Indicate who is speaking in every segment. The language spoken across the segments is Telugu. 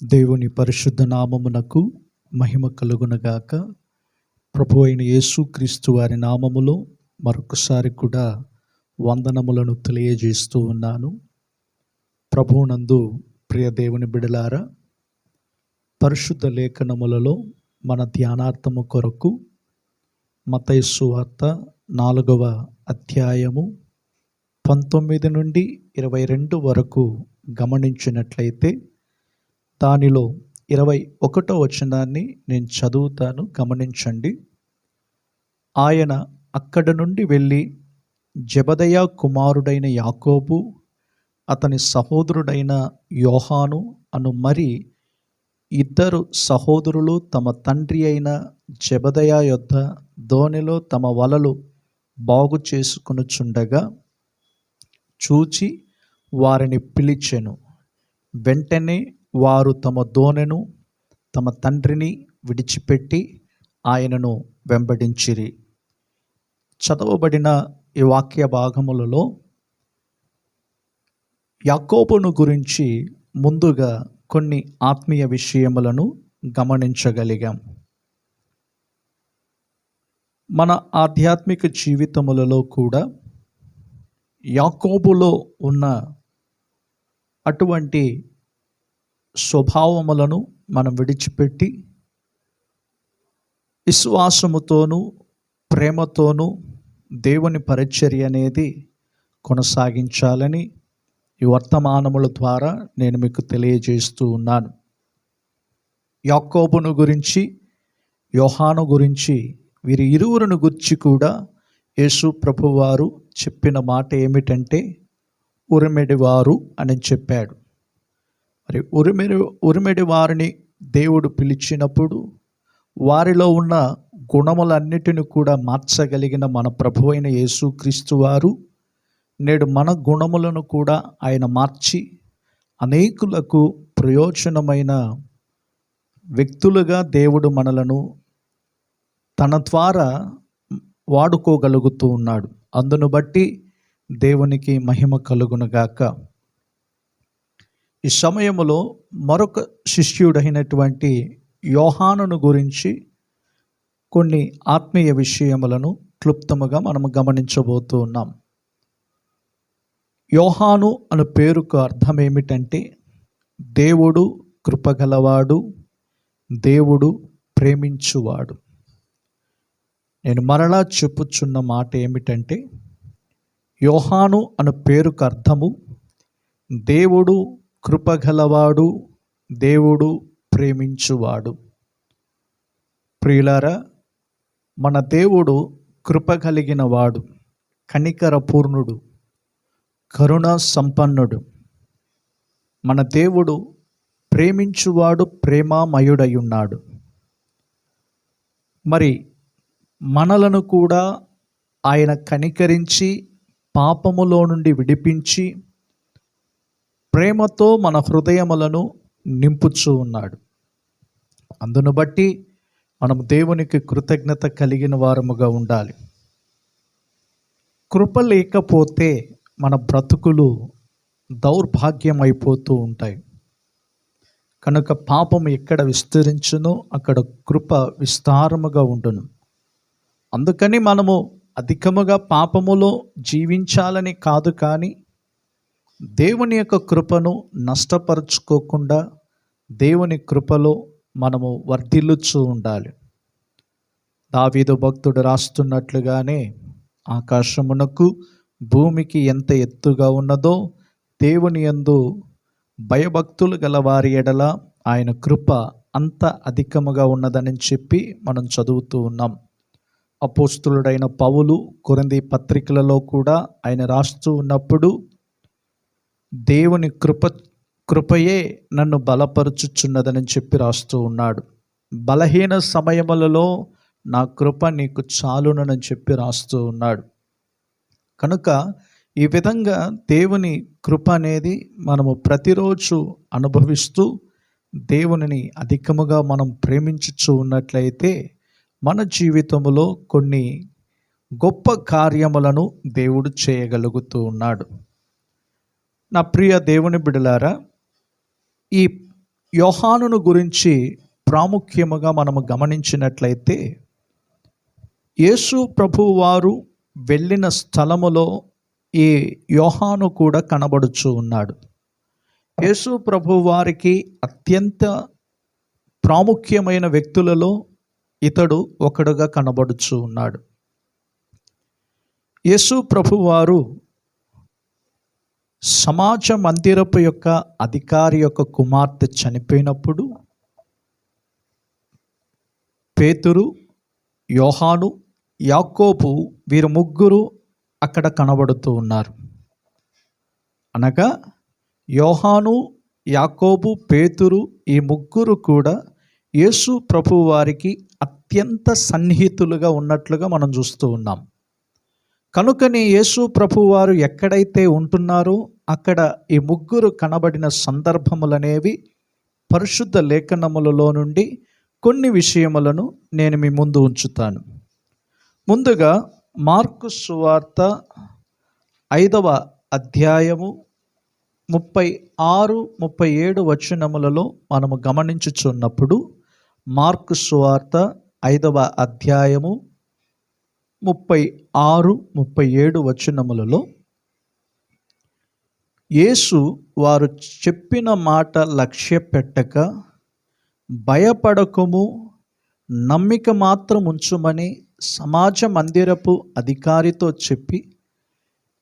Speaker 1: దేవుని పరిశుద్ధ నామమునకు మహిమ కలుగునగాక. ప్రభు అయిన యేసుక్రీస్తు వారి నామములో మరొకసారి కూడా వందనములను తెలియజేస్తూ ఉన్నాను. ప్రభువునందు ప్రియ దేవుని బిడలారా, పరిశుద్ధ లేఖనములలో మన ధ్యానార్థము కొరకు మత్తయి సువార్త 4వ అధ్యాయము 19 నుండి 22 వరకు గమనించినట్లయితే దానిలో 21వ వచనాన్ని నేను చదువుతాను, గమనించండి. ఆయన అక్కడ నుండి వెళ్ళి జెబెదయి కుమారుడైన యాకోబు, అతని సహోదరుడైన యోహాను అను మరి ఇద్దరు సహోదరులు తమ తండ్రి అయిన జెబెదయి యొద్ద దోణిలో తమ వలలు బాగు చేసుకొనుచుండగా చూచి వారిని పిలిచెను. వెంటనే వారు తమ దోణెను తమ తండ్రిని విడిచిపెట్టి ఆయనను వెంబడించిరి. చదవబడిన ఈ వాక్య భాగములలో యాకోబును గురించి ముందుగా కొన్ని ఆత్మీయ విషయములను గమనించగలిగాం. మన ఆధ్యాత్మిక జీవితములలో కూడా యాకోబులో ఉన్న అటువంటి స్వభావములను మనం విడిచిపెట్టి విశ్వాసముతోనూ ప్రేమతోనూ దేవుని పరిచర్య అనేది కొనసాగించాలని ఈ వర్తమానముల ద్వారా నేను మీకు తెలియజేస్తూ ఉన్నాను. యాకోబును గురించి, యోహాను గురించి, వీరి ఇరువురును గురించి కూడా యేసు ప్రభువారు చెప్పిన మాట ఏమిటంటే ఉరిమెడివారు అని చెప్పాడు. మరి ఉరిమెడి వారిని దేవుడు పిలిచినప్పుడు వారిలో ఉన్న గుణములన్నిటిని కూడా మార్చగలిగిన మన ప్రభువైన యేసుక్రీస్తు వారు నేడు మన గుణములను కూడా ఆయన మార్చి అనేకులకు ప్రయోజనమైన వ్యక్తులుగా దేవుడు మనలను తన ద్వారా వాడుకోగలుగుతూ ఉన్నాడు. అందును బట్టి దేవునికి మహిమ కలుగునుగాక. ఈ సమయంలో మరొక శిష్యుడైనటువంటి యోహానును గురించి కొన్ని ఆత్మీయ విషయములను క్లుప్తముగా మనము గమనించబోతూ ఉన్నాం. యోహాను అను పేరుకు అర్థం ఏమిటంటే దేవుడు కృపగలవాడు, దేవుడు ప్రేమించువాడు. నేను మరలా చెప్పుచున్న మాట ఏమిటంటే యోహాను అను పేరుకు అర్థము దేవుడు కృపగలవాడు, దేవుడు ప్రేమించువాడు. ప్రియులారా, మన దేవుడు కృప కలిగిన వాడు, కనికర పూర్ణుడు, కరుణా సంపన్నుడు. మన దేవుడు ప్రేమించువాడు, ప్రేమామయుడై ఉన్నాడు. మరి మనలను కూడా ఆయన కనికరించి పాపములో నుండి విడిపించి ప్రేమతో మన హృదయములను నింపుచూ ఉన్నాడు. అందును బట్టి మనం దేవునికి కృతజ్ఞత కలిగిన వారముగా ఉండాలి. కృప లేకపోతే మన బ్రతుకులు దౌర్భాగ్యం అయిపోతూ ఉంటాయి. కనుక పాపం ఎక్కడ విస్తరించునో అక్కడ కృప విస్తారముగా ఉండును. అందుకని మనము అధికముగా పాపములో జీవించాలని కాదు, కానీ దేవుని యొక్క కృపను నష్టపరుచుకోకుండా దేవుని కృపలో మనము వర్ధిల్లుచూ ఉండాలి. దావీదు భక్తుడు రాస్తున్నట్లుగానే ఆకాశమునకు భూమికి ఎంత ఎత్తుగా ఉన్నదో దేవుని యందు భయభక్తులు గల వారి ఎడల ఆయన కృప అంత అధికముగా ఉన్నదని చెప్పి మనం చదువుతూ ఉన్నాం. అపోస్తులుడైన పౌలు కొరింథీ పత్రికలలో కూడా ఆయన రాస్తూ ఉన్నప్పుడు దేవుని కృపయే నన్ను బలపరుచుచున్నదని చెప్పి రాస్తూ ఉన్నాడు. బలహీన సమయములలో నా కృప నీకు చాలునని చెప్పి రాస్తూ ఉన్నాడు. కనుక ఈ విధంగా దేవుని కృప అనేది మనము ప్రతిరోజు అనుభవిస్తూ దేవునిని అధికముగా మనం ప్రేమించుచూ ఉన్నట్లయితే మన జీవితంలో కొన్ని గొప్ప కార్యములను దేవుడు చేయగలుగుతూ ఉన్నాడు. నా ప్రియ దేవుని బిడ్డలారా, ఈ యోహానును గురించి ప్రాముఖ్యముగా మనము గమనించినట్లయితే, యేసు ప్రభువు వారు వెళ్ళిన స్థలములో ఈ యోహాను కూడా కనబడుచు ఉన్నాడు. యేసు ప్రభువు వారికి అత్యంత ప్రాముఖ్యమైన వ్యక్తులలో ఇతడు ఒకడుగా కనబడుచు ఉన్నాడు. యేసు ప్రభువు వారు సమాజ మందిరపు యొక్క అధికారి యొక్క కుమార్తె చనిపోయినప్పుడు పేతురు, యోహాను, యాకోబు వీరు ముగ్గురు అక్కడ కనబడుతూ ఉన్నారు. అనగా యోహాను, యాకోబు, పేతురు ఈ ముగ్గురు కూడా యేసు ప్రభువు వారికి అత్యంత సన్నిహితులుగా ఉన్నట్లుగా మనం చూస్తూ ఉన్నాం. కనుకని యేసు ప్రభువు వారు ఎక్కడైతే ఉంటున్నారో అక్కడ ఈ ముగ్గురు కనబడిన సందర్భములనేవి పరిశుద్ధ లేఖనములలో నుండి కొన్ని విషయములను నేను మీ ముందు ఉంచుతాను. ముందుగా మార్కు సువార్త 5వ అధ్యాయము 36, 37 వచనములలో మనము గమనించుచున్నప్పుడు, మార్కు సువార్త 5వ అధ్యాయము 36, 37 వచనములలో యేసు వారు చెప్పిన మాట లక్ష్య పెట్టక, భయపడకము, నమ్మిక మాత్రం ఉంచుమని సమాజ మందిరపు అధికారితో చెప్పి,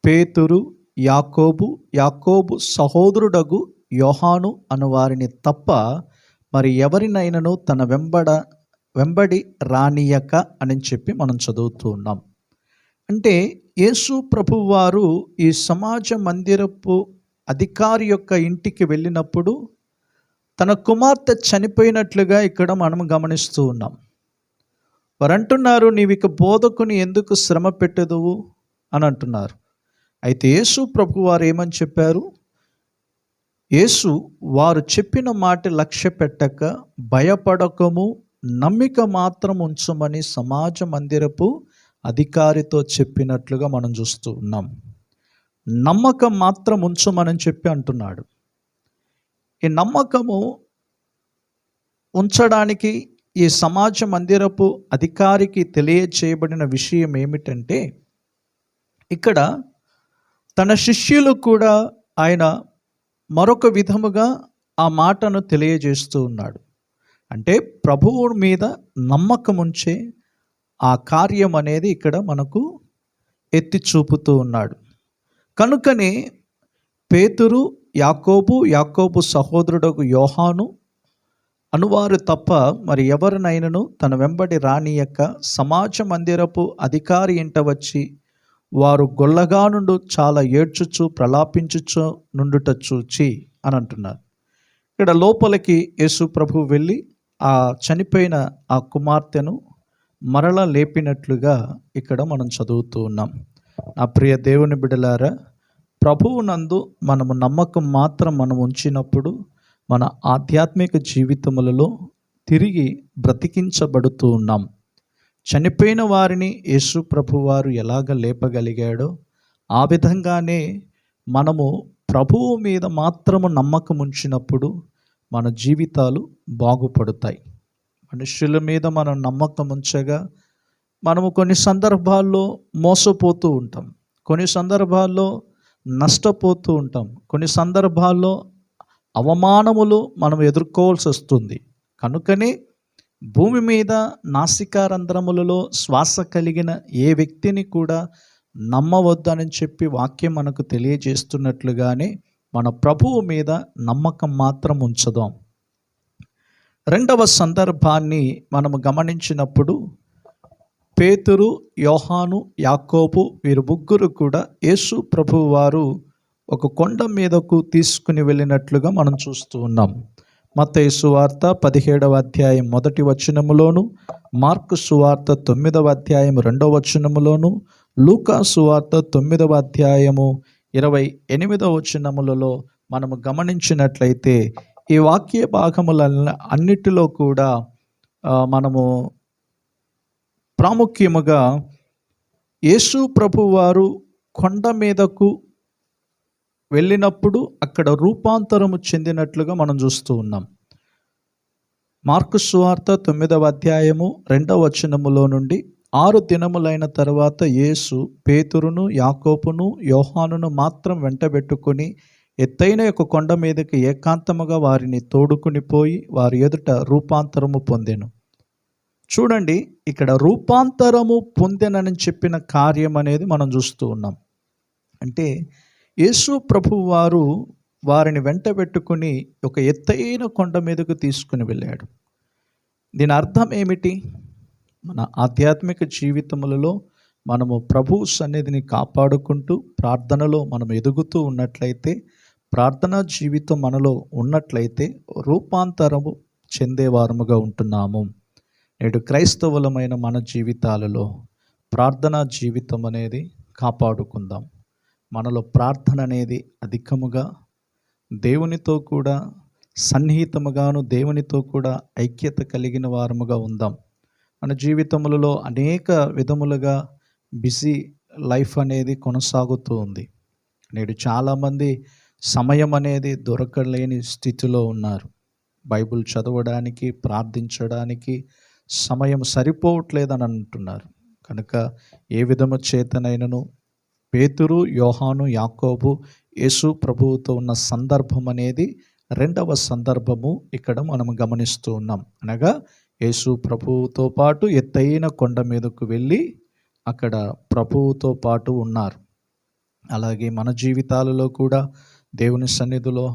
Speaker 1: పేతురు, యాకోబు సహోదరుడగు యోహాను అను వారిని తప్ప మరి ఎవరినైనాను తన వెంబడి రానియక అని చెప్పి మనం చదువుతూ ఉన్నాం. అంటే యేసు ప్రభువు వారు ఈ సమాజ మందిరపు అధికారి యొక్క ఇంటికి వెళ్ళినప్పుడు తన కుమార్తె చనిపోయినట్లుగా ఇక్కడ మనం గమనిస్తూ ఉన్నాం. వారు అంటున్నారు, నీవిక బోధకుని ఎందుకు శ్రమ పెట్టదువు అని అంటున్నారు. అయితే యేసు ప్రభు వారు ఏమని చెప్పారు? యేసు వారు చెప్పిన మాట లక్ష్య పెట్టక, భయపడకము, నమ్మిక మాత్రం ఉంచమని సమాజ మందిరపు అధికారితో చెప్పినట్లుగా మనం చూస్తూ ఉన్నాం. నమ్మకం మాత్రం ఉంచమని చెప్పి అంటున్నాడు. ఈ నమ్మకము ఉంచడానికి ఈ సమాజ మందిరపు అధికారికి తెలియచేయబడిన విషయం ఏమిటంటే, ఇక్కడ తన శిష్యులు కూడా ఆయన మరొక విధముగా ఆ మాటను తెలియజేస్తూ ఉన్నాడు. అంటే ప్రభువు మీద నమ్మకం ఉంచే ఆ కార్యం అనేది ఇక్కడ మనకు ఎత్తి చూపుతూ ఉన్నాడు. కనుకనే పేతురు, యాకోబు సహోదరుడు యోహాను అనువారు తప్ప మరి ఎవరినైనాను తన వెంబడి రానియక సమాజ మందిరపు అధికారి ఇంట వచ్చి వారు గొల్లగా నుండి చాలా ఏడ్చుచు ప్రలాపించుచు నుండుట చూచి అని అంటున్నారు. ఇక్కడ లోపలికి యేసు ప్రభు వెళ్ళి ఆ చనిపోయిన ఆ కుమార్తెను మరలా లేపినట్లుగా ఇక్కడ మనం చదువుతూ ఉన్నాం. నా ప్రియ దేవుని బిడ్డలారా, ప్రభువు నందు మనము నమ్మకం మాత్రం మనం ఉంచినప్పుడు మన ఆధ్యాత్మిక జీవితములలో తిరిగి బ్రతికించబడుతూ ఉన్నాం. చనిపోయిన వారిని యేసు ప్రభు వారు ఎలాగ లేపగలిగాడో ఆ విధంగానే మనము ప్రభువు మీద మాత్రము నమ్మకం ఉంచినప్పుడు మన జీవితాలు బాగుపడతాయి. మనుషుల మీద మనం నమ్మకం ఉంచగా మనము కొన్ని సందర్భాల్లో మోసపోతూ ఉంటాం, కొన్ని సందర్భాల్లో నష్టపోతూ ఉంటాం, కొన్ని సందర్భాల్లో అవమానములు మనం ఎదుర్కోవాల్సి వస్తుంది. కనుకనే భూమి మీద నాసికారంధ్రములలో శ్వాస కలిగిన ఏ వ్యక్తిని కూడా నమ్మవద్దని చెప్పి వాక్యం మనకు తెలియజేస్తున్నట్లుగానే మన ప్రభువు మీద నమ్మకం మాత్రం ఉంచుదాం. రెండవ సందర్భాన్ని మనము గమనించినప్పుడు పేతురు, యోహాను, యాకోబు వీరు ముగ్గురు కూడా యేసు ప్రభువు వారు ఒక కొండ మీదకు తీసుకుని వెళ్ళినట్లుగా మనం చూస్తూ ఉన్నాం. మత్తయి సువార్త 17వ అధ్యాయం 1వ వచనములోను, మార్కు సువార్త 9వ అధ్యాయం 2వ వచనములోను, లూకా సువార్త 9వ అధ్యాయము 28వ వచనములలో మనము గమనించినట్లయితే ఈ వాక్య భాగముల అన్నిటిలో కూడా మనము ప్రాముఖ్యముగా యేసు ప్రభువు వారు కొండ మీదకు వెళ్ళినప్పుడు అక్కడ రూపాంతరము చెందినట్లుగా మనం చూస్తూ ఉన్నాం. మార్కు సువార్త 9వ అధ్యాయము 2వ వచనములో నుండి 6 దినములైన తరువాత యేసు పేతురును యాకోబును యోహానును మాత్రం వెంటబెట్టుకొని ఎత్తైన ఒక కొండ మీదకి ఏకాంతముగా వారిని తోడుకుని పోయి వారి ఎదుట రూపాంతరము పొందెను. చూడండి, ఇక్కడ రూపాంతరము పొందెనని చెప్పిన కార్యం అనేది మనం చూస్తూ ఉన్నాం. అంటే యేసు ప్రభువు వారు వారిని వెంటబెట్టుకుని ఒక ఎత్తైన కొండ మీదకు తీసుకుని వెళ్ళాడు. దీని అర్థం ఏమిటి? మన ఆధ్యాత్మిక జీవితములలో మనము ప్రభు సన్నిధిని కాపాడుకుంటూ ప్రార్థనలో మనం ఎదుగుతూ ఉన్నట్లయితే, ప్రార్థనా జీవితం మనలో ఉన్నట్లయితే రూపాంతరము చెందేవారముగా ఉంటున్నాము. నేడు క్రైస్తవులమైన మన జీవితాలలో ప్రార్థనా జీవితం అనేది కాపాడుకుందాం. మనలో ప్రార్థన అనేది అధికముగా, దేవునితో కూడా సన్నిహితముగాను, దేవునితో కూడా ఐక్యత కలిగిన వారముగా ఉందాం. మన జీవితములలో అనేక విధములుగా బిజీ లైఫ్ అనేది కొనసాగుతూ ఉంది. నేడు చాలామంది సమయం అనేది దొరకలేని స్థితిలో ఉన్నారు. బైబిల్ చదవడానికి, ప్రార్థించడానికి సమయం సరిపోవట్లేదని అంటున్నారు. కనుక ఏ విధము చేతనైనను పేతురు, యోహాను, యాకోబు యేసు ప్రభువుతో ఉన్న సందర్భం అనేది 2వ సందర్భము ఇక్కడ మనం గమనిస్తూ ఉన్నాం. అనగా యేసు ప్రభువుతో పాటు ఎత్తైన కొండ మీదకు వెళ్ళి అక్కడ ప్రభువుతో పాటు ఉన్నారు. అలాగే మన జీవితాలలో కూడా దేవుని సన్నిధిలో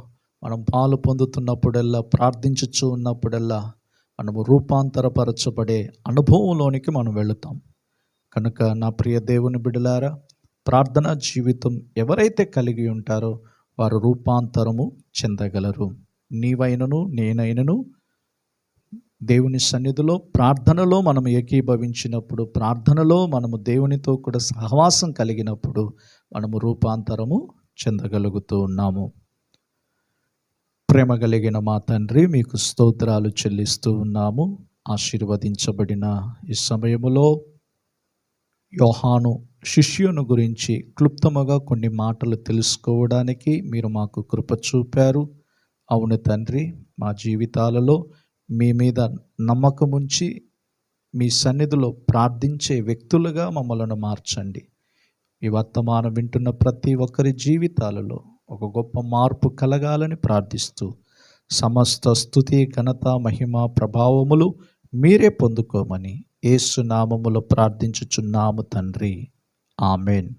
Speaker 1: మనం పాలు పొందుతున్నప్పుడల్లా, ప్రార్థించుచూ ఉన్నప్పుడల్లా మనము రూపాంతరపరచబడే అనుభవంలోనికి మనం వెళుతాం. కనుక నా ప్రియ దేవుని బిడ్డలారా, ప్రార్థనా జీవితం ఎవరైతే కలిగి ఉంటారో వారు రూపాంతరము చెందగలరు. నీవైనను నేనైనను దేవుని సన్నిధిలో ప్రార్థనలో మనం ఏకీభవించినప్పుడు, ప్రార్థనలో మనము దేవునితో కూడా సహవాసం కలిగినప్పుడు మనము రూపాంతరము చెందగలుగుతూ ఉన్నాము. ప్రేమ కలిగిన మా తండ్రి, మీకు స్తోత్రాలు చెల్లిస్తూ ఉన్నాము. ఆశీర్వదించబడిన ఈ సమయములో యోహాను శిష్యుని గురించి క్లుప్తముగా కొన్ని మాటలు తెలుసుకోవడానికి మీరు మాకు కృప చూపారు. అవును తండ్రి, మా జీవితాలలో మీ మీద నమ్మకముంచి మీ సన్నిధిలో ప్రార్థించే వ్యక్తులుగా మమ్మల్ని మార్చండి. ఈ వర్తమానం వింటున్న ప్రతి ఒక్కరి జీవితాలలో ఒక గొప్ప మార్పు కలగాలని ప్రార్థిస్తూ, సమస్త స్తుతి, ఘనత, మహిమ, ప్రభావములు మీరే పొందుకోమని యేసు నామములో ప్రార్థించుచున్నాము తండ్రి. ఆమెన్.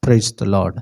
Speaker 1: Praise the lord.